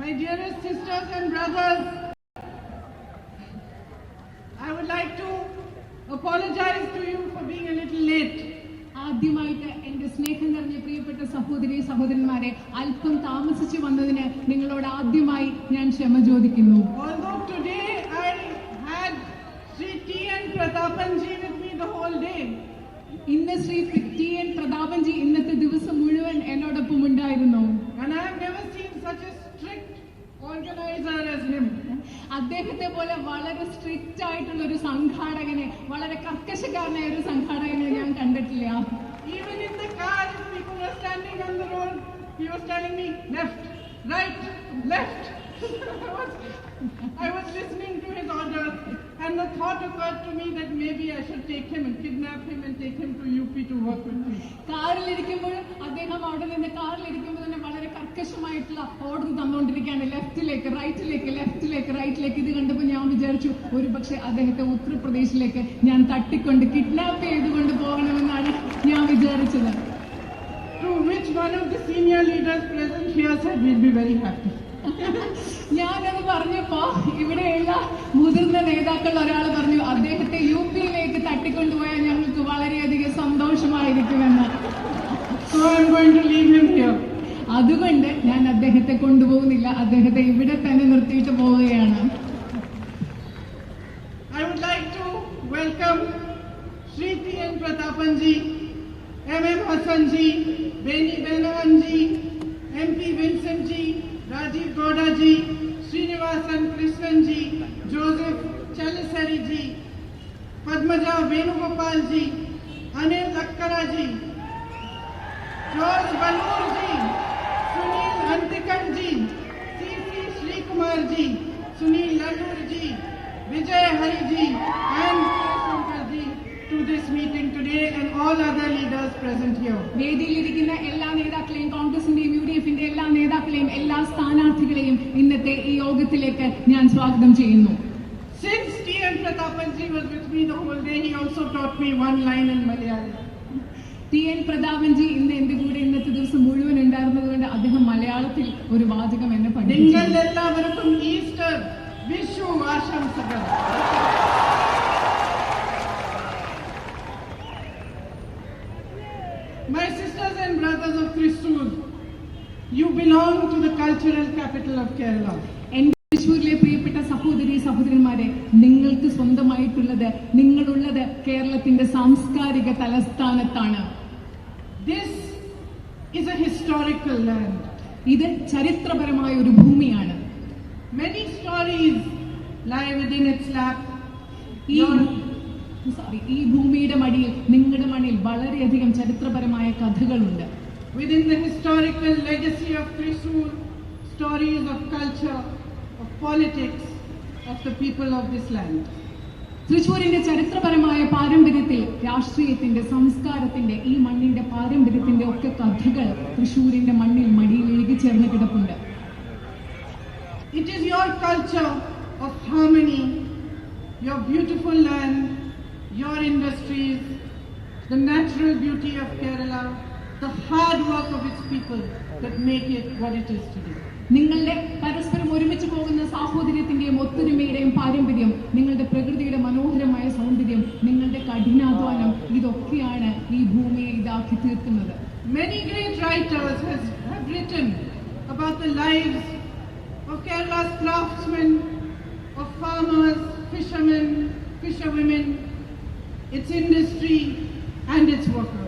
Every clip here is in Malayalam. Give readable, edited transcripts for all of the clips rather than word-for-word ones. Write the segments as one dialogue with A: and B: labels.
A: My dearest sisters and brothers, I would like to apologize to you for being a little late.
B: ആദ്യമായിട്ട് എന്റെ സ്നേഹം നിറഞ്ഞ പ്രിയപ്പെട്ട സഹോദരി സഹോദരന്മാരെ, അല്പം താമസിച്ചു വന്നതിന് നിങ്ങളോട് ആദ്യമായി ഞാൻ ക്ഷമ ചോദിക്കുന്നു.
A: Although today I had Sri T.N. Pratapanji with me the whole day.
B: ഇന്ന് ശ്രീ T.N. പ്രതാപൻജി ഇന്നത്തെ ദിവസം മുഴുവൻ എന്നോടൊപ്പം ഉണ്ടായിരുന്നു.
A: And I have never seen such a strict organizer as him.
B: അദ്ദേഹത്തെ പോലെ വളരെ സ്ട്രിക്റ്റ് ആയിട്ടുള്ള ഒരു സംഘാടകനെ, വളരെ കർക്കശക്കാരനായ ഒരു സംഘാടകനെ ഞാൻ കണ്ടിട്ടില്ല.
A: Even in the car, if people were standing on the road, he was telling me left, right, left. I was listening to his orders, and the thought occurred to me that maybe I should take him and kidnap him and take him to UP to work with me.
B: കാറിലിരിക്കുമ്പോൾ അദ്ദേഹം അവിടെ നിന്ന് കാറിലിരിക്കുമ്പോൾ തന്നെ വളരെ കർക്കശമായിട്ടുള്ള ഓർഡർ തന്നുകൊണ്ടിരിക്കുകയാണ്, ലെഫ്റ്റിലേക്ക് റൈറ്റിലേക്ക് ലെഫ്റ്റിലേക്ക് റൈറ്റിലേക്ക്. ഇത് കണ്ടപ്പോൾ ഞാൻ വിചാരിച്ചു ഒരു പക്ഷെ അദ്ദേഹത്തെ ഉത്തർപ്രദേശിലേക്ക് ഞാൻ തട്ടിക്കൊണ്ട് കിഡ്നാപ്പ് ചെയ്തുകൊണ്ട് പോകണമെന്നാണ് ഞാൻ വിചാരിച്ചത്.
A: To which one of the senior leaders present here said we'll be very happy.
B: ഞാനത് പറഞ്ഞപ്പോ ഇവിടെയുള്ള മുതിർന്ന നേതാക്കൾ ഒരാൾ പറഞ്ഞു അദ്ദേഹത്തെ UP-യിലേക്ക് തട്ടിക്കൊണ്ടുപോയാൽ ഞങ്ങൾക്ക് വളരെയധികം സന്തോഷമായിരിക്കുമെന്ന്.
A: So I'm going to leave him here.
B: അതുകൊണ്ട് ഞാൻ അദ്ദേഹത്തെ കൊണ്ടുപോകുന്നില്ല, അദ്ദേഹത്തെ ഇവിടെ തന്നെ നിർത്തിയിട്ട് പോവുകയാണ്.
A: I would like to welcome Sri T.N. Pratapanji, M.M. Hassanji, Beni Benavanji, MP Vincentji, Rajiv Gowdaji, Srinivasan Krishnanji, Joseph Chalisariji, Padmaja Venugopalji, Anil Lakkaraji, George Balurji, Sunil Antikanji, C.C. Shrikumarji, Sunil Lalurji, Vijay Hariji, and Shankarji to this meeting today and all other leaders present here.
B: വേദിയിലിരിക്കുന്ന എല്ലാ നേതാക്കളെയും, കോൺഗ്രസിന്റെയും UDF-ന്റെ എല്ലാ നേതാക്കളെയും എല്ലാ സ്ഥാനാർത്ഥികളെയും ഇന്നത്തെ ഈ യോഗത്തിലേക്ക് ഞാൻ സ്വാഗതം ചെയ്യുന്നു.
A: Since T.N. Pratapanji was with me the whole day, he also taught me one line in Malayalam.
B: T.N. പ്രതാപൻജി ഇന്ന് എന്റെ കൂടെ ഇന്നത്തെ ദിവസം മുഴുവൻ ഉണ്ടായിരുന്നതുകൊണ്ട് അദ്ദേഹം മലയാളത്തിൽ ഒരു വാചകം എന്നെ പഠിപ്പിച്ചു.
A: നിങ്ങളെല്ലാവർക്കും ഈസ്റ്റർ വിഷു ആശംസകൾ. My sisters and brothers of Thrissur, you belong to the cultural capital of Kerala.
B: എന്റെ തൃശ്ശൂരിലെ പ്രിയപ്പെട്ട സഹോദരി സഹോദരന്മാരെ, നിങ്ങൾക്ക് സ്വന്തമായിട്ടുള്ളത്, നിങ്ങളുള്ളത് കേരളത്തിന്റെ സാംസ്കാരിക തലസ്ഥാനത്താണ്.
A: This is a historical land.
B: ഇത് ചരിത്രപരമായ ഒരു ഭൂമിയാണ്.
A: Many stories lie within its lap.
B: ഈ ഭൂമിയുടെ മടിയിൽ, നിങ്ങളുടെ മടിയിൽ വളരെയധികം ചരിത്രപരമായ കഥകളുണ്ട്.
A: Within the historical legacy of Thrissur, stories of culture, of politics, of the people of this land.
B: തൃശ്ശൂരിന്റെ ചരിത്രപരമായ പാരമ്പര്യത്തിൽ, രാഷ്ട്രീയത്തിന്റെ, സംസ്കാരത്തിന്റെ, ഈ മണ്ണിന്റെ പാരമ്പര്യത്തിന്റെ ഒക്കെ കഥകൾ തൃശ്ശൂരിന്റെ മണ്ണിൽ മടിയിൽ എഴുകിച്ചേർന്ന് കിടപ്പുണ്ട്.
A: It is your culture of harmony, your beautiful land, your industries, the natural beauty of Kerala, the hard work of its people that make it what it is today.
B: നിങ്ങളുടെ പരസ്പരം ഒരുമിച്ച് പോകുന്ന സാഹോദര്യത്തിന്റെയും ഒത്തൊരുമയുടെയും പാരമ്പര്യം, നിങ്ങളുടെ പ്രകൃതിയുടെ മനോഹരമായ സൗന്ദര്യം, നിങ്ങളുടെ കഠിനാധ്വാനം, ഇതൊക്കെയാണ് ഈ ഭൂമിയെ ഇതാക്കി തീർക്കുന്നത്.
A: Many great writers have written about the lives of Kerala's craftsmen, of farmers, fishermen, fisherwomen, its industry and its workers.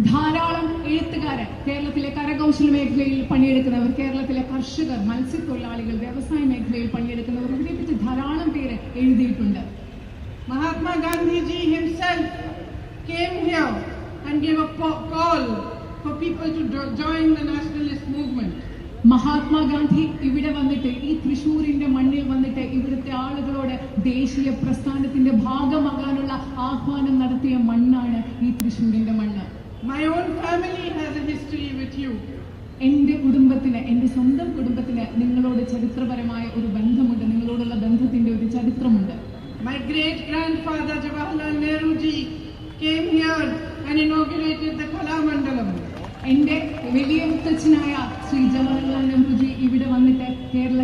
B: ധാരാളം എഴുത്തുകാരൻ, കേരളത്തിലെ കരകൗശല മേഖലയിൽ പണിയെടുക്കുന്നവർ, കേരളത്തിലെ കർഷകർ, മത്സ്യത്തൊഴിലാളികൾ, വ്യവസായ മേഖലയിൽ പണിയെടുക്കുന്നവർ, ഇതിനെപ്പറ്റി ധാരാളം പേര് എഴുതിയിട്ടുണ്ട്.
A: Mahatma Gandhi ji himself came here and gave a call for people to join the nationalist movement.
B: Mahatma Gandhi ഇവിടെ വന്നിട്ട്, ഈ തൃശ്ശൂരിന്റെ മണ്ണിൽ വന്നിട്ട് ഇവിടുത്തെ ആളുകളോട് ദേശീയ പ്രസ്ഥാനത്തിന്റെ ഭാഗമാകാനുള്ള ആഹ്വാനം നടത്തിയ മണ്ണാണ് ഈ തൃശ്ശൂരിന്റെ മണ്ണ്.
A: My own family has a history with you.
B: എന്റെ കുടുംബത്തിന്, എന്റെ സ്വന്തം കുടുംബത്തിന് നിങ്ങളോട് ചരിത്രപരമായ ഒരു ബന്ധമുണ്ട്, നിങ്ങളോടുള്ള ബന്ധത്തിന്റെ ഒരു ചരിത്രമുണ്ട്.
A: My great grandfather Jawaharlal Nehru ji came here and inaugurated the Kalamandalam.
B: എന്റെ വലിയ മുത്തച്ഛനായ ശ്രീ ജവഹർലാൽ നെഹ്റുജി ഇവിടെ വന്നിട്ട് Kerala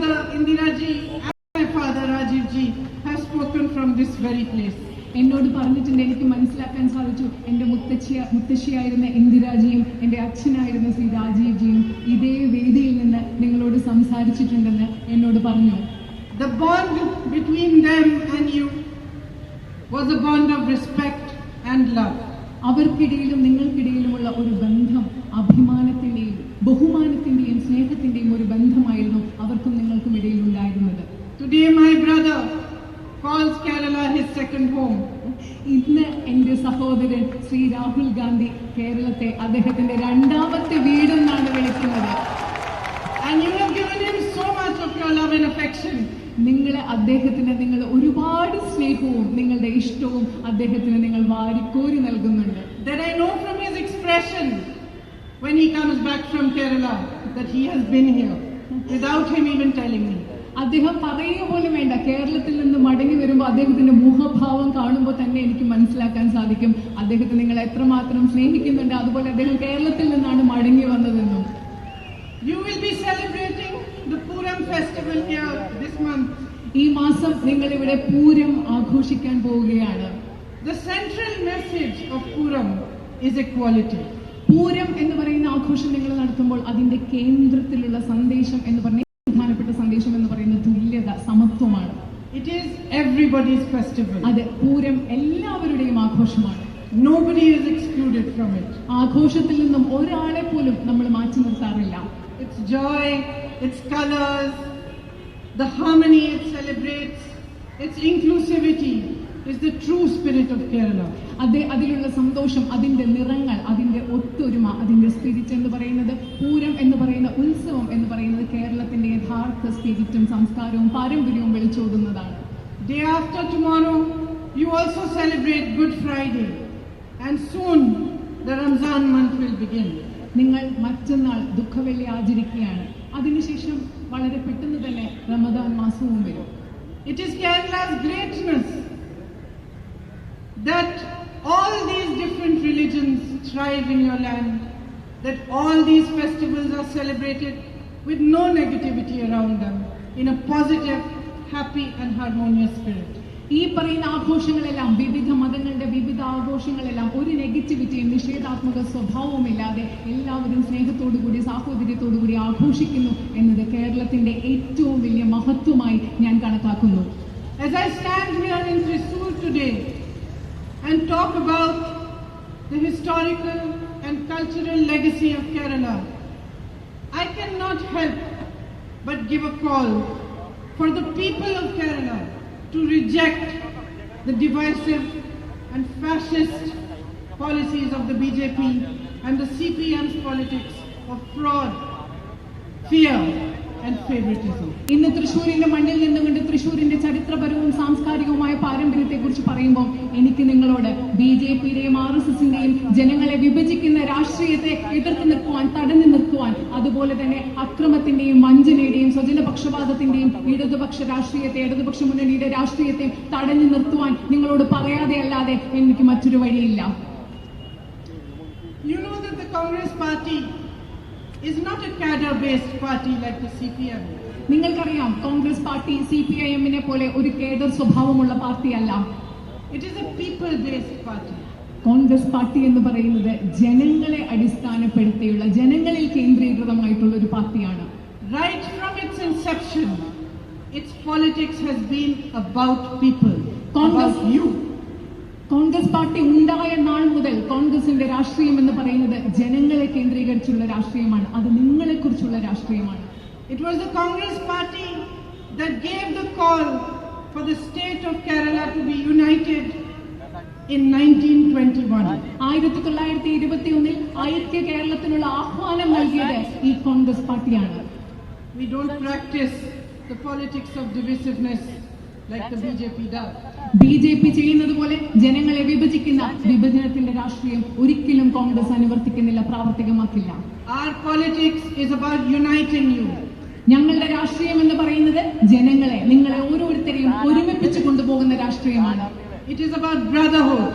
A: mother Indira ji and my father Rajiv ji have spoken from this very place.
B: എന്നോട് പറഞ്ഞിട്ടുണ്ട്, എനിക്ക് മനസ്സിലാക്കാൻ സാധിച്ചു. എന്റെ മുത്തശ്ശിയായിരുന്ന ഇന്ദിരാജിയും എന്റെ അച്ഛനായിരുന്ന ശ്രീ രാജീവ് ജിയും ഇതേ വേദിയിൽ നിന്ന് നിങ്ങളോട് സംസാരിച്ചിട്ടുണ്ടെന്ന് എന്നോട് പറഞ്ഞു.
A: The bond between them and you was a bond of respect and love.
B: അവർക്കിടയിലും നിങ്ങൾക്കിടയിലുമുള്ള ഒരു ബന്ധം അഭിമാനത്തിന്റെയും ബഹുമാനത്തിന്റെയും സ്നേഹത്തിന്റെയും ഒരു ബന്ധമായിരുന്നു അവർക്കും നിങ്ങൾക്കും ഇടയിൽ ഉണ്ടായിരുന്നത്.
A: Today my brother calls Kerala his second home.
B: ഇന്ന് എന്റെ സഹോദരൻ ശ്രീ രാഹുൽ ഗാന്ധി കേരളത്തെ അദ്ദേഹത്തിന്റെ രണ്ടാമത്തെ വീടെന്നാണ് വിളിക്കുന്നത്.
A: And you have given him so much of your love and affection.
B: നിങ്ങൾ ഒരുപാട് സ്നേഹവും നിങ്ങളുടെ ഇഷ്ടവും അദ്ദേഹത്തിന് നിങ്ങൾ വാരിക്കോരി നൽകുന്നുണ്ട്.
A: That I know from his expression when he comes back from Kerala that he has been here without him even telling me.
B: അദ്ദേഹം പറയുക പോലും വേണ്ട, കേരളത്തിൽ നിന്ന് മടങ്ങി വരുമ്പോൾ അദ്ദേഹത്തിന്റെ മുഖഭാവം കാണുമ്പോൾ തന്നെ എനിക്ക് മനസ്സിലാക്കാൻ സാധിക്കും അദ്ദേഹത്തെ നിങ്ങൾ എത്രമാത്രം സ്നേഹിക്കുന്നുണ്ട്. അതുപോലെ അദ്ദേഹം കേരളത്തിൽ നിന്നാണ് മടങ്ങി വന്നതെന്നും.
A: You will be celebrating the Puram festival here this month.
B: ഈ മാസം നിങ്ങൾ ഇവിടെ പൂരം ആഘോഷിക്കാൻ പോവുകയാണ്.
A: The central message of Puram is equality.
B: Pooram എന്ന് പറയുന്ന ആഘോഷം നിങ്ങൾ നടത്തുമ്പോൾ അതിന്റെ കേന്ദ്രത്തിലുള്ള സന്ദേശം എന്ന് പറഞ്ഞ പ്രധാനപ്പെട്ട സന്ദേശം എന്ന് പറയുന്നത് തുല്യത, സമത്വമാണ്.
A: It is everybody's festival.
B: അത് പൂരം എല്ലാവരുടെയും ആഘോഷമാണ്.
A: Nobody is excluded from it.
B: ആഘോഷത്തിൽ നിന്നും ഒരാളെ പോലും നമ്മൾ മാറ്റി നിർത്താറില്ല.
A: Its joy, its colors, the harmony it celebrates, its inclusivity is the true spirit of Kerala.
B: അതിലുള്ള സന്തോഷം, അതിന്റെ നിറങ്ങൾ, അതിന്റെ ഒത്തൊരുമ, അതിന്റെ സ്പിരിറ്റ് എന്ന് പറയുന്നത്, പൂരം എന്ന് പറയുന്ന ഉത്സവം എന്ന് പറയുന്നത് കേരളത്തിന്റെ യഥാർത്ഥ സ്പിരിറ്റും സംസ്കാരവും പാരമ്പര്യവും വിളിച്ചോതുന്നതാണ്.
A: Day after tomorrow, you also celebrate Good Friday, and soon the Ramzan month will begin.
B: നിങ്ങൾ മറ്റന്നാൾ ദുഃഖവെള്ളി ആചരിക്കുകയാണ്. അതിനുശേഷം വളരെ പെട്ടെന്ന് തന്നെ റമദാൻ മാസവും വരും.
A: It is Kerala's greatness that all these different religions thrive in your land, that all these festivals are celebrated with no negativity around them, in a positive, happy and harmonious spirit.
B: ഈ പറയുന്ന ആഘോഷങ്ങളെല്ലാം, വിവിധ മതങ്ങളുടെ വിവിധ ആഘോഷങ്ങളെല്ലാം ഒരു നെഗറ്റിവിറ്റിയും നിഷേധാത്മക സ്വഭാവവുമില്ലാതെ എല്ലാവരും സ്നേഹത്തോടുകൂടി സാഹോദര്യത്തോടുകൂടി ആഘോഷിക്കുന്നു എന്നത് കേരളത്തിന്റെ ഏറ്റവും വലിയ മഹത്വമായി ഞാൻ കണക്കാക്കുന്നു.
A: As I stand here in Thrissur today and talk about the historical and cultural legacy of Kerala, I cannot help but give a call for the people of Kerala to reject the divisive and fascist policies of the BJP and the CPM's politics of fraud, fear and favoritism.
B: ഇന്ന് തൃശ്ശൂരിന്റെ മണ്ണിൽ നിന്നുകൊണ്ട് തൃശ്ശൂരിന്റെ ചരിത്രപരവും സാംസ്കാരികവുമായ പാരമ്പര്യത്തെ കുറിച്ച് പറയുമ്പോൾ എനിക്ക് നിങ്ങളോട് BJPയുടെയും RSSന്റെയും ജനങ്ങളെ വിഭജിക്കുന്ന രാഷ്ട്രീയത്തെ എതിർത്ത് നിൽക്കുവാൻ, തടഞ്ഞു നിർത്തുവാൻ, അതുപോലെ തന്നെ അക്രമത്തിന്റെയും വഞ്ചനയുടെയും സ്വജനപക്ഷപാതത്തിന്റെയും ഇടതുപക്ഷ രാഷ്ട്രീയത്തെ, ഇടതുപക്ഷ മുന്നണിയുടെ രാഷ്ട്രീയത്തെ തടഞ്ഞു നിർത്തുവാൻ നിങ്ങളോട് പറയാതെ അല്ലാതെ എനിക്ക് മറ്റൊരു വഴിയില്ല.
A: You know that the Congress party is not a cadre-based party like the CPM.
B: നിങ്ങൾക്കറിയാം, കോൺഗ്രസ് പാർട്ടി CPIM-നെ പോലെ ഒരു കേഡർ സ്വഭാവമുള്ള പാർട്ടിയല്ല.
A: It is a people-based party.
B: Congress party എന്ന് പറയുന്നത് ജനങ്ങളെ അടിസ്ഥാനപ്പെടുത്തിയുള്ള, ജനങ്ങളിൽ കേന്ദ്രീകൃതമായിട്ടുള്ള ഒരു പാർട്ടിയാണ്.
A: Right from its inception, its politics has been about people, about you.
B: Congress party ഉണ്ടായ നാൾ മുതൽ കോൺഗ്രസിന്റെ രാഷ്ട്രീയം എന്ന് പറയുന്നത് ജനങ്ങളെ കേന്ദ്രീകരിച്ചുള്ള രാഷ്ട്രീയമാണ്. അത് നിങ്ങളെക്കുറിച്ചുള്ള രാഷ്ട്രീയമാണ്.
A: It was the Congress party that gave the call for the state of Kerala to be united in 1921.
B: 1921 ഐക്യ കേരളത്തിനുള്ള ആഹ്വാനം നൽകിയത് ഈ കോൺഗ്രസ് പാർട്ടിയാണ്.
A: We don't practice the politics of divisiveness like the BJP does.
B: BJP ചെയ്യുന്നത് പോലെ ജനങ്ങളെ വിഭജിക്കുന്ന വിഭജനത്തിന്റെ രാഷ്ട്രീയം ഒരിക്കലും Congress അനുവർത്തിക്കുന്നില്ല, പ്രാവർത്തികമാക്കില്ല.
A: Our politics is about uniting you.
B: ഞങ്ങളുടെ രാഷ്ട്രീയം എന്ന് പറയുന്നത് ജനങ്ങളെ, നിങ്ങളെ ഓരോരുത്തരെയും ഒരുമിപ്പിച്ച് കൊണ്ടുപോകുന്ന രാഷ്ട്രീയമാണ്.
A: It is about brotherhood.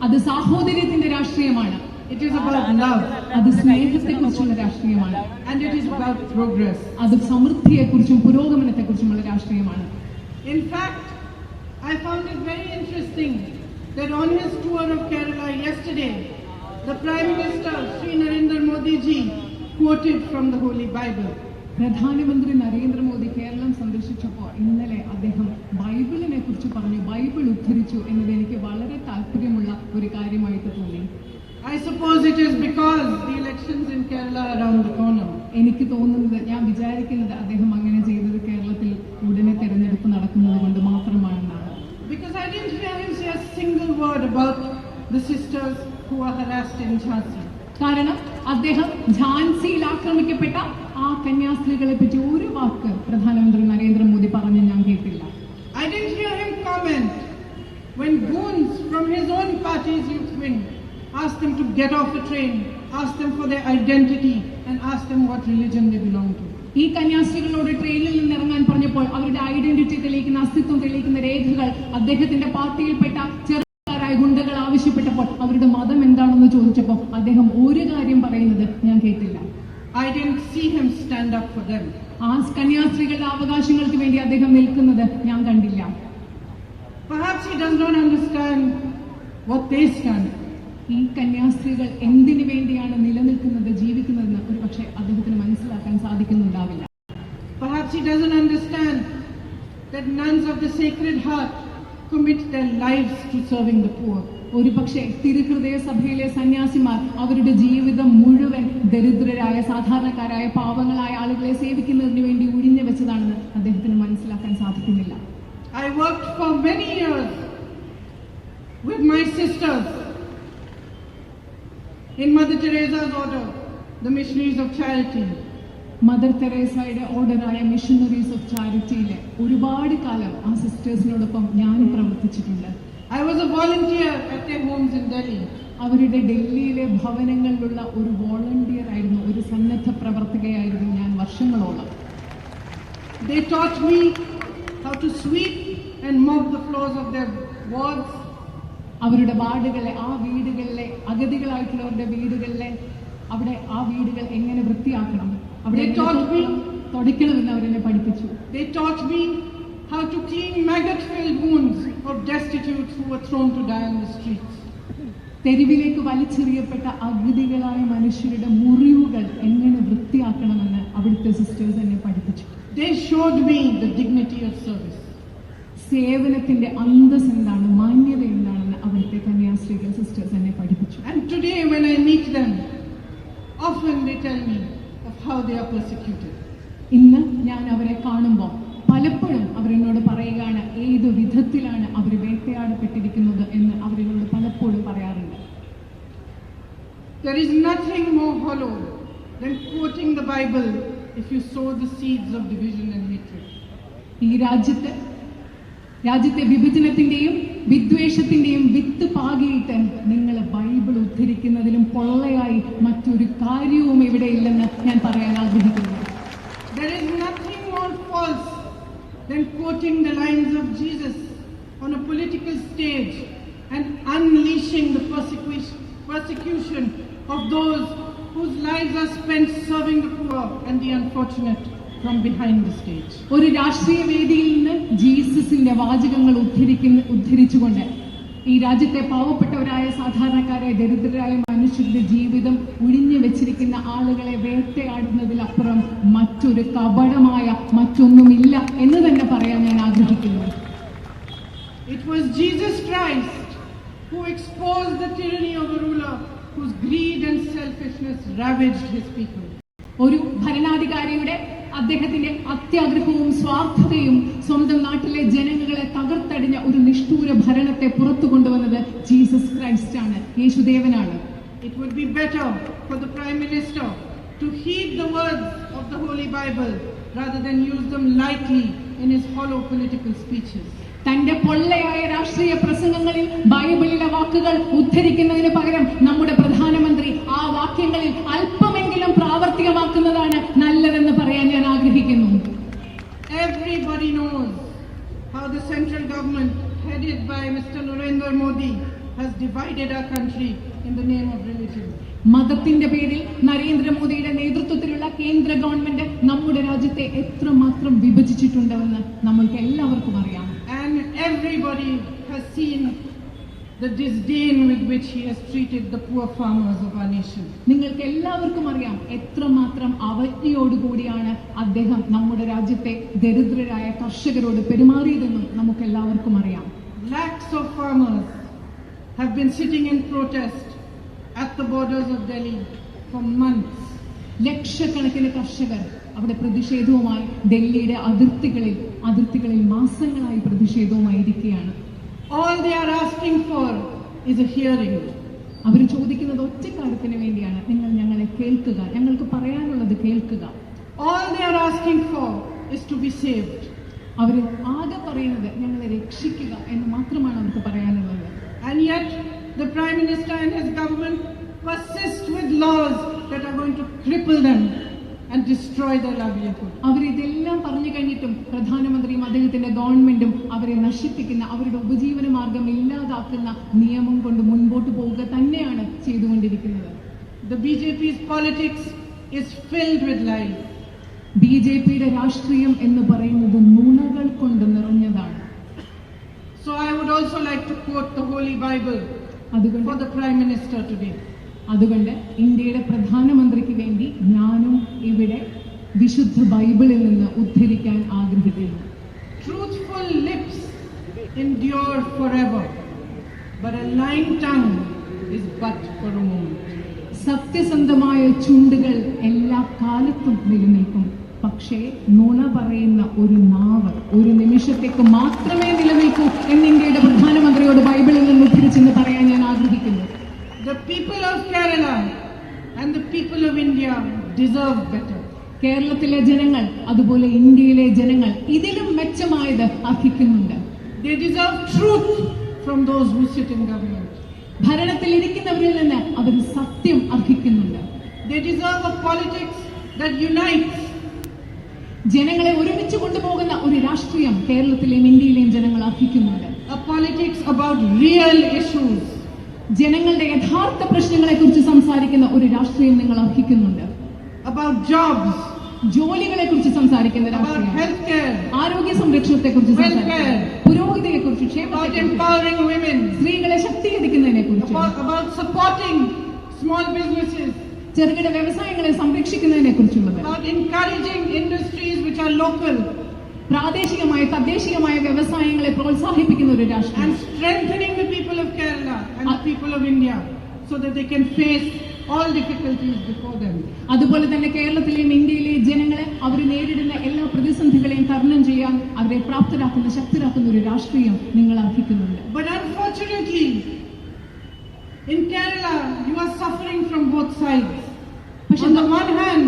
B: അത് സാഹോദര്യത്തിന്റെ രാഷ്ട്രീയമാണ്.
A: It is about love.
B: അത് സ്നേഹത്തെക്കുറിച്ചുള്ള രാഷ്ട്രീയമാണ്.
A: And it is about progress.
B: അത് സമൃദ്ധിയെക്കുറിച്ചും പുരോഗമനത്തെക്കുറിച്ചുമുള്ള രാഷ്ട്രീയമാണ്.
A: In fact, I found it very interesting that on his tour of Kerala yesterday, the Prime Minister, Sri Narendra Modi ji, quoted from the Holy Bible.
B: പ്രധാനമന്ത്രി നരേന്ദ്രമോദി കേരളം സന്ദർശിച്ചപ്പോൾ ഇന്നലെ അദ്ദേഹം ബൈബിളിനെ കുറിച്ച് പറഞ്ഞു, ബൈബിൾ ഉദ്ധരിച്ചു എന്നത് എനിക്ക് വളരെ താല്പര്യമുള്ള ഒരു കാര്യമായിട്ട് തോന്നി.
A: I suppose it is because the elections in Kerala are around the corner.
B: എനിക്ക് തോന്നുന്നത്, ഞാൻ വിചാരിക്കുന്നത് അദ്ദേഹം അങ്ങനെ ചെയ്തത് കേരളത്തിൽ ഉടനെ തെരഞ്ഞെടുപ്പ് നടക്കുന്നത് കൊണ്ട് മാത്രമാണെന്നാണ്.
A: Because I didn't hear him say a single word about the sisters who are harassed in Jhansi.
B: കാരണം അദ്ദേഹം ഝാൻസിയിൽ ആക്രമിക്കപ്പെട്ട ആ കന്യാസ്ത്രീകളെ പറ്റി ഒരു വാക്ക് പ്രധാനമന്ത്രി നരേന്ദ്രമോദി പറഞ്ഞ് ഞാൻ കേട്ടില്ല.
A: I didn't hear him comment when goons from his own party's youth wing asked them to get off the train, asked them for their identity and asked them what religion they belong to.
B: ഈ കന്യാസ്ത്രീകളോട് ട്രെയിനിൽ നിന്ന് ഇറങ്ങാൻ പറഞ്ഞപ്പോൾ അവരുടെ ഐഡന്റിറ്റി തെളിയിക്കുന്ന, അസ്തിത്വം തെളിയിക്കുന്ന രേഖകൾ അദ്ദേഹത്തിന്റെ പാർട്ടിയിൽപ്പെട്ട ചെറുപ്പക്കാരായ ഗുണ്ടകൾ ആവശ്യപ്പെട്ടപ്പോൾ അവരുടെ മതം എന്താണെന്ന് ചോദിച്ചപ്പോൾ അദ്ദേഹം ഒരു കാര്യം പറയുന്നത് ഞാൻ കേട്ടില്ല.
A: I didn't see him stand up for them.
B: ആ കന്യാസ്ത്രീകളുടെ അവകാശങ്ങൾക്ക് വേണ്ടി അദ്ദേഹം നിൽക്കുന്നത് ഞാൻ കണ്ടില്ല.
A: Perhaps he does not understand what they stand for.
B: ഈ കന്യാസ്ത്രീകൾ എന്തിനു വേണ്ടിയാണ് നിലനിൽക്കുന്നത്, ജീവിക്കുന്നതെന്ന് ഒരു പക്ഷേ അദ്ദേഹത്തിന് മനസ്സിലാക്കാൻ സാധിക്കുന്നുണ്ടാവില്ല.
A: Perhaps he doesn't understand that nuns of the Sacred Heart commit their lives to serving the poor.
B: ഒരു പക്ഷേ തിരുഹൃദയ സഭയിലെ സന്യാസിമാർ അവരുടെ ജീവിതം മുഴുവൻ ദരിദ്രരായ, സാധാരണക്കാരായ, പാവങ്ങളായ ആളുകളെ സേവിക്കുന്നതിന് വേണ്ടി ഉഴിഞ്ഞു വെച്ചതാണെന്ന് അദ്ദേഹത്തിന് മനസ്സിലാക്കാൻ സാധിക്കുന്നില്ല.
A: I worked for many years with my sisters in Mother Teresa's order, the Missionaries of Charity.
B: Mother തെരേസയുടെ ഓർഡറായ മിഷണറീസ് ഓഫ് ചാരിറ്റിയിലെ ഒരുപാട് കാലം ആ സിസ്റ്റേഴ്സിനോടൊപ്പം ഞാൻ പ്രവർത്തിച്ചിട്ടുണ്ട്.
A: I was a volunteer at their homes in Delhi.
B: അവരുടെ ഡൽഹിയിലെ ഭവനങ്ങളിലുള്ള ഒരു വോളണ്ടിയർ ആയിരുന്നു, ഒരു സന്നദ്ധ പ്രവർത്തകയായിരുന്നു ഞാൻ വർഷങ്ങളോളം.
A: They taught me how to sweep and mop the floors of their wards.
B: അവരുടെ വാർഡുകളിലെ, ആ വീടുകളിലെ, അഗതികളായിട്ടുള്ളവരുടെ വീടുകളിലെ അവിടെ ആ വീടുകൾ എങ്ങനെ വൃത്തിയാക്കണം, അവിടെ തുടയ്ക്കണമെന്ന് അവരെന്നെ പഠിപ്പിച്ചു.
A: They taught me how to clean maggot-filled wounds of destitutes who were thrown to die on the streets.
B: തെരുവിലേക്ക് വലിച്ചെറിയപ്പെട്ട അഗതികളായ മനുഷ്യരുടെ മുറിവുകൾ എങ്ങനെ വൃത്തിയാക്കണമെന്ന് അവിടുത്തെ സിസ്റ്റേഴ്സ് എന്നെ പഠിപ്പിച്ചു.
A: They showed me the dignity of service.
B: സേവനത്തിന്റെ അന്തസ് എന്താണ്, മാന്യത എന്താണെന്ന് അവിടുത്തെ കന്യാസ്ത്രീകൾ സിസ്റ്റേഴ്സ് എന്നെ പഠിപ്പിച്ചു.
A: And today when I meet them, often they tell me of how they are persecuted.
B: ഇന്ന് ഞാൻ അവരെ കാണുമ്പോൾ പലപ്പോഴും അവരെന്നോട് പറയുകയാണ് ഏത് വിധത്തിലാണ് അവർ വേട്ടയാടപ്പെട്ടിരിക്കുന്നത് എന്ന് അവരെന്നോട് പലപ്പോഴും പറയാറുണ്ട്.
A: There is nothing more hollow than quoting the Bible if you sow the seeds of division and hatred.
B: ഈ രാജ്യത്തെ വിഭജനത്തിന്റെയും വിദ്വേഷത്തിന്റെയും വിത്ത് പാകിയിട്ട് നിങ്ങൾ ബൈബിൾ ഉദ്ധരിക്കുന്നതിലും പൊള്ളയായി മറ്റൊരു കാര്യവും ഇവിടെ ഇല്ലെന്ന് ഞാൻ പറയാൻ ആഗ്രഹിക്കുന്നു.
A: There is nothing more false than quoting the lines of Jesus on a political stage and unleashing the persecution of those whose lives are spent serving the poor and the unfortunate from behind the stage.
B: ഒരു രാഷ്ട്രീയ വേദിയിൽ നിന്ന് ജീസസിന്റെ വാചകങ്ങൾ ഉദ്ധരിച്ചുകൊണ്ട് ഈ രാജ്യത്തെ പാവപ്പെട്ടവരായ, സാധാരണക്കാരായ, ദരിദ്രരായ മനുഷ്യരുടെ ജീവിതം ഒഴിഞ്ഞു വെച്ചിരിക്കുന്ന ആളുകളെ വേട്ടയാടുന്നതിലപ്പുറം മറ്റൊരു കപടമായ മറ്റൊന്നുമില്ല എന്ന് തന്നെ പറയാൻ ഞാൻ ആഗ്രഹിക്കുന്നു.
A: It was Jesus Christ who exposed the tyranny of a ruler whose greed and selfishness ravaged his people.
B: ഒരു ഭരണാധികാരിയുടെ അദ്ദേഹത്തിന്റെ അത്യാഗ്രഹവും സ്വാർത്ഥതയും സ്വന്തം നാട്ടിലെ ജനങ്ങളെ തകർത്തടിഞ്ഞ ഒരു നിഷ്ഠൂര ഭരണത്തെ പുറത്തു കൊണ്ടുവന്നത് ജീസസ് ക്രൈസ്റ്റ് ആണ്, യേശുദേവനാണ്.
A: It would be better for the Prime Minister to heed the words of the Holy Bible rather than use them lightly in his hollow political speeches.
B: തന്റെ പൊള്ളയായ രാഷ്ട്രീയ പ്രസംഗങ്ങളിൽ ബൈബിളിലെ വാക്കുകൾ ഉദ്ധരിക്കുന്നതിന് പകരം നമ്മുടെ പ്രധാനമന്ത്രി ആ വാക്യങ്ങളിൽ അല്പമെങ്കിലും പ്രാവർത്തികമാക്കുന്നതാണ് നല്ലതെന്ന് പറയാൻ ഞാൻ ആഗ്രഹിക്കുന്നു.
A: Everybody knows how the central government headed by Mr. Narendra Modi has divided our country in the name of religion.
B: മതത്തിന്റെ പേരിൽ നരേന്ദ്രമോദിയുടെ നേതൃത്വത്തിലുള്ള കേന്ദ്ര ഗവൺമെന്റ് നമ്മുടെ രാജ്യത്തെ എത്രമാത്രം വിഭജിച്ചിട്ടുണ്ടെന്ന് നമ്മൾക്ക് എല്ലാവർക്കും അറിയാം.
A: And everybody has seen the disdain with which he has treated the poor farmers of our nation.
B: നിങ്ങൾക്ക് എല്ലാവർക്കും അറിയാം എത്രമാത്രം അവജ്ഞയോടുകൂടിയാണ് അദ്ദേഹം നമ്മുടെ രാജ്യത്തെ ദരിദ്രരായ കർഷകരോട് പെരുമാറിയതെന്നും നമുക്ക് എല്ലാവർക്കും അറിയാം.
A: Lakhs of farmers have been sitting in protest at the borders of Delhi for months.
B: ലക്ഷക്കണക്കിന് കർഷകർ അവിടെ പ്രതിഷേധവുമായി ഡൽഹിയുടെ അതിർത്തികളിൽ മാസങ്ങളായി പ്രതിഷേധവുമായി ഇരിക്കുകയാണ്.
A: All they are asking for is a hearing.
B: അവർ ചോദിക്കുന്നത് ഒറ്റ കാര്യത്തിന് വേണ്ടിയാണ്, നിങ്ങൾ ഞങ്ങളെ കേൾക്കുക, ഞങ്ങൾക്ക് പറയാനുള്ളത് കേൾക്കുക.
A: All they are asking for is to be saved.
B: അവർ ആകെ പറയുന്നത് ഞങ്ങളെ രക്ഷിക്കുക എന്ന് മാത്രമാണ് അവർക്ക് പറയാനുള്ളത്.
A: And yet the Prime Minister and his government persist with laws that are going to cripple them and destroy their livelihood.
B: അവരിതെല്ലാം പറഞ്ഞു കഴിഞ്ഞിട്ടും പ്രധാനമന്ത്രിയും അദ്ദേഹത്തിന്റെ ഗവൺമെന്റും അവരെ നശിപ്പിക്കുന്ന, അവരുടെ ഉപജീവന മാർഗം ഇല്ലാതാക്കുന്ന നിയമം കൊണ്ട് മുൻപോട്ട് പോവുക തന്നെയാണ് ചെയ്തുകൊണ്ടിരിക്കുന്നത്.
A: The BJP's politics is filled with lies.
B: ബിജെപിയുടെ രാഷ്ട്രീയം എന്ന് പറയുന്നത് നുണകൾ കൊണ്ട് നിറഞ്ഞതാണ്.
A: So I would also like to quote the Holy Bible for the Prime Minister today.
B: അതുകൊണ്ട് ഇന്ത്യയുടെ പ്രധാനമന്ത്രിക്ക് വേണ്ടി ഞാനും ഇവിടെ വിശുദ്ധ ബൈബിളിൽ നിന്ന് ഉദ്ധരിക്കാൻ ആഗ്രഹിക്കുന്നു.
A: Truthful lips endure forever, but a lying tongue is but for a moment.
B: സത്യസന്ധമായ ചുണ്ടുകൾ എല്ലാ കാലത്തും നിലനിൽക്കും, പക്ഷേ നുണ പറയുന്ന ഒരു നാവ് ഒരു നിമിഷത്തേക്ക് മാത്രമേ നിലനിൽക്കൂ എന്ന് ഇന്ത്യയുടെ പ്രധാനമന്ത്രിയോട് ബൈബിളിൽ നിന്ന് ഉദ്ധരിച്ചെന്ന് പറയാൻ ഞാൻ ആഗ്രഹിക്കുന്നു.
A: The people of Kerala and the people of India deserve better.
B: കേരളത്തിലെ ജനങ്ങൾ അതുപോലെ ഇന്ത്യയിലെ ജനങ്ങൾ ഇതിലും മെച്ചമായത് അർഹിക്കുന്നുണ്ട്.
A: They deserve truth from those who sit in government.
B: ഭരണത്തിൽ ഇരിക്കുന്നവരിൽ നിന്ന് അവർ സത്യം അർഹിക്കുന്നുണ്ട്.
A: They deserve a politics that unites.
B: ജനങ്ങളെ ഒരുമിച്ച് കൊണ്ടുപോകുന്ന ഒരു രാഷ്ട്രീയം കേരളത്തിലെയും ഇന്ത്യയിലെയും ജനങ്ങൾ അർഹിക്കുന്നുണ്ട്.
A: A politics about real issues.
B: ജനങ്ങളുടെ യഥാർത്ഥ പ്രശ്നങ്ങളെ കുറിച്ച് സംസാരിക്കുന്ന ഒരു രാഷ്ട്രീയം നിങ്ങൾ അർഹിക്കുന്നുണ്ട്.
A: About jobs.
B: ജോലികളെ കുറിച്ച് സംസാരിക്കുന്ന
A: About
B: രാഷ്ട്രീയം.
A: healthcare.
B: ആരോഗ്യ സംരക്ഷണത്തെ കുറിച്ച്
A: Welfare.
B: പുരോഗതിയെ കുറിച്ച്,
A: About
B: ക്ഷേമത്തെ,
A: empowering women.
B: സ്ത്രീകളെ ശക്തീകരിക്കുന്നതിനെ കുറിച്ച്,
A: About supporting small businesses.
B: ചെറുകിട വ്യവസായങ്ങളെ സംരക്ഷിക്കുന്നതിനെ കുറിച്ചുള്ളത്,
A: About encouraging industries which are local.
B: പ്രാദേശികമായ തദ്ദേശീയമായ വ്യവസായങ്ങളെ പ്രോത്സാഹിപ്പിക്കുന്ന ഒരു രാഷ്ട്രീയം.
A: And strengthening the people of Kerala and the people of India so that they can face all difficulties before them.
B: അതുപോലെ തന്നെ കേരളത്തിലെയും ഇന്ത്യയിലെയും ജനങ്ങളെ അവർ നേരിടുന്ന എല്ലാ പ്രതിസന്ധികളെയും തരണം ചെയ്യാൻ അവരെ പ്രാപ്തരാക്കുന്ന, ശക്തരാക്കുന്ന ഒരു രാഷ്ട്രീയം നിങ്ങൾ അർഹിക്കുന്നുണ്ട്.
A: But unfortunately, in Kerala, you are suffering from both sides. On the one hand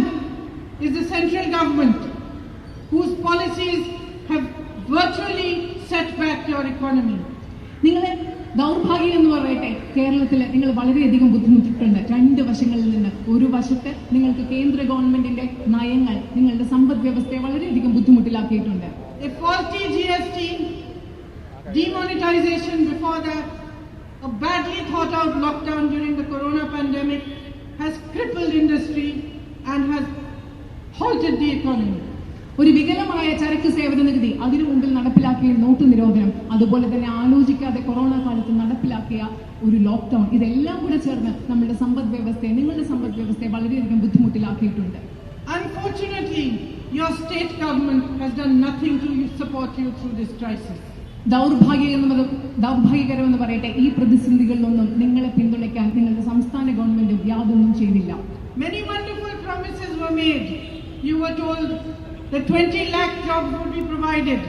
A: is the central government, whose policies have virtually set back your economy.
B: നിങ്ങളെ ദൗർഭാഗ്യം എന്ന് പറയട്ടെ, കേരളത്തിൽ നിങ്ങൾ വളരെയധികം ബുദ്ധിമുട്ടിട്ടുണ്ട് രണ്ട് വശങ്ങളിൽ നിന്ന്. ഒരു വശത്ത് നിങ്ങൾക്ക് കേന്ദ്ര ഗവൺമെന്റിന്റെ നയങ്ങൾ നിങ്ങളുടെ സമ്പദ് വ്യവസ്ഥയെ വളരെയധികം ബുദ്ധിമുട്ടിലാക്കിയിട്ടുണ്ട്.
A: A faulty GST, demonetization before that, a badly thought out lockdown during the corona pandemic has crippled industry and has halted the economy.
B: ഒരു വികലമായ ചരക്ക് സേവന നികുതി, അതിനു മുമ്പിൽ നടപ്പിലാക്കിയ നോട്ട് നിരോധനം, അതുപോലെ തന്നെ ആലോചിക്കാതെ കൊറോണ കാലത്ത് നടപ്പിലാക്കിയ ഒരു ലോക്ക്ഡൌൺ, ഇതെല്ലാം കൂടെ ചേർന്ന് നമ്മുടെ സമ്പദ് വ്യവസ്ഥയെ, നിങ്ങളുടെ സമ്പദ് വ്യവസ്ഥയെ വളരെയധികം ബുദ്ധിമുട്ടിലാക്കിയിട്ടുണ്ട്.
A: Unfortunately, your state government has done nothing to support you through this crisis.
B: ദൗർഭാഗ്യകരമെന്ന് പറയട്ടെ, ഈ പ്രതിസന്ധികളിലൊന്നും നിങ്ങളെ പിന്തുണയ്ക്കാൻ നിങ്ങളുടെ സംസ്ഥാന ഗവൺമെന്റും യാതൊന്നും ചെയ്തില്ല.
A: Many wonderful promises were made. You were told that 20 lakh jobs would be provided.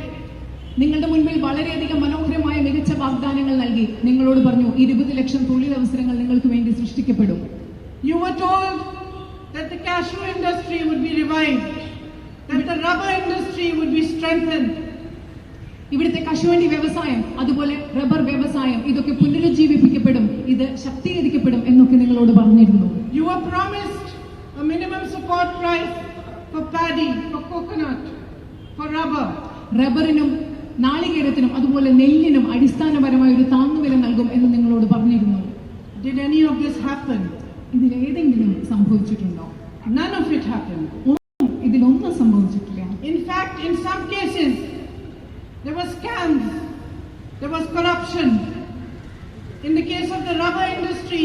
B: നിങ്ങളുടെ മുൻപിൽ വളരെയധികം മനോഹരമായ മികച്ച വാഗ്ദാനങ്ങൾ നൽകി. നിങ്ങളോട് പറഞ്ഞു 20 ലക്ഷം തൊഴിലവസരങ്ങൾ നിങ്ങൾക്ക് വേണ്ടി സൃഷ്ടിക്കപ്പെടും.
A: You were told that the cashew industry would be revived, that the rubber industry would be strengthened.
B: ഇവിടുത്തെ കശുവണ്ടി വ്യവസായം, അതുപോലെ റബ്ബർ വ്യവസായം, ഇതൊക്കെ പുനരുജ്ജീവിപ്പിക്കപ്പെടും, ഇത് ശക്തീകരിക്കപ്പെടും എന്നൊക്കെ നിങ്ങളോട് പറഞ്ഞിരുന്നു.
A: You were promised a minimum support price for paddy, for coconut, for rubber.
B: റബ്ബറിനും നാളികേരത്തിനും അതുപോലെ നെല്ലിനും അടിസ്ഥാനപരമായ ഒരു താങ്ങുവില നൽകും എന്ന് നിങ്ങളോട് പറഞ്ഞിരുന്നു.
A: Did any of this happen?
B: ഇതിലേതെങ്കിലും സംഭവിച്ചിട്ടുണ്ടോ?
A: None of it happened.
B: ഇതിലൊന്നും സംഭവിച്ചിട്ടില്ല.
A: In fact, in some cases, there were scams, there was corruption. In the case of the rubber industry,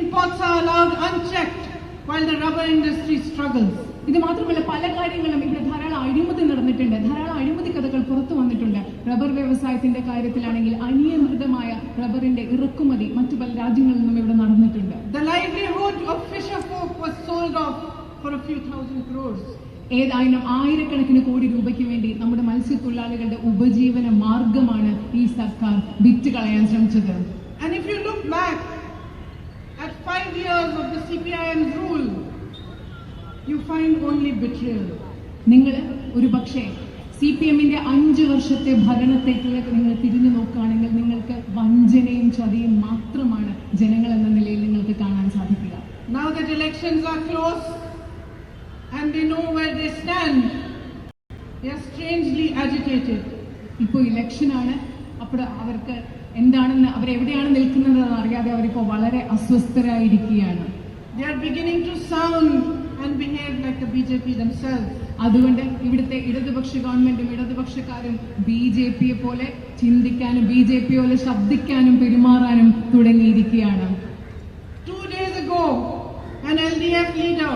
A: imports are allowed unchecked while the rubber industry struggles.
B: ഇത് മാത്രമല്ല, പല കാര്യങ്ങളും ഇവിടെ ധാരാളം അഴിമതി നടന്നിട്ടുണ്ട്, ധാരാളം അഴിമതി കഥകൾ പുറത്തു വന്നിട്ടുണ്ട്. റബ്ബർ വ്യവസായത്തിന്റെ കാര്യത്തിലാണെങ്കിൽ അനിയന്ത്രിതമായ റബ്ബറിന്റെ ഇറക്കുമതി മറ്റു പല രാജ്യങ്ങളിൽ നിന്നും ഇവിടെ നടന്നിട്ടുണ്ട്.
A: The livelihood of fisher folk was sold off for a few thousand crores.
B: ഏതായാലും ആയിരക്കണക്കിന് കോടി രൂപയ്ക്ക് വേണ്ടി നമ്മുടെ മത്സ്യത്തൊഴിലാളികളുടെ ഉപജീവന മാർഗമാണ് ഈ സർക്കാർ വിറ്റ് കളയാൻ ശ്രമിച്ചത്.
A: And if you look back at 5 years of the CPIM's rule, you find only betrayal.
B: നിങ്ങൾ ഒരു പക്ഷേ CPMന്റെ 5 വർഷത്തെ ഭരണത്തേക്ക് നിങ്ങൾ തിരിഞ്ഞു നോക്കുകയാണെങ്കിൽ നിങ്ങൾക്ക് വഞ്ചനയും ചതിയും മാത്രമാണ് ജനങ്ങൾ എന്ന നിലയിൽ നിങ്ങൾക്ക് കാണാൻ സാധിക്കുക.
A: Now that elections are close and they know where they stand, they are strangely agitated.
B: ഇപ്പോൾ ഇലക്ഷനാണ്, അപ്പോൾ അവർക്ക് എന്താണെന്ന്, അവരെവിടെയാണ് നിൽക്കുന്നതെന്ന് അറിയാതെ അവരിപ്പോൾ വളരെ അസ്വസ്ഥരായിരിക്കുകയാണ്.
A: They are beginning to sound and behave like the BJP themselves.
B: അതുകൊണ്ട് ഇവിടുത്തെ ഇടതുപക്ഷ ഗവൺമെന്റും ഇടതുപക്ഷക്കാരും BJPയെ പോലെ ചിന്തിക്കാനും BJP പോലെ ശബ്ദിക്കാനും പെരുമാറാനും തുടങ്ങിയിരിക്കുകയാണ്.
A: 2 days ago, an LDF leader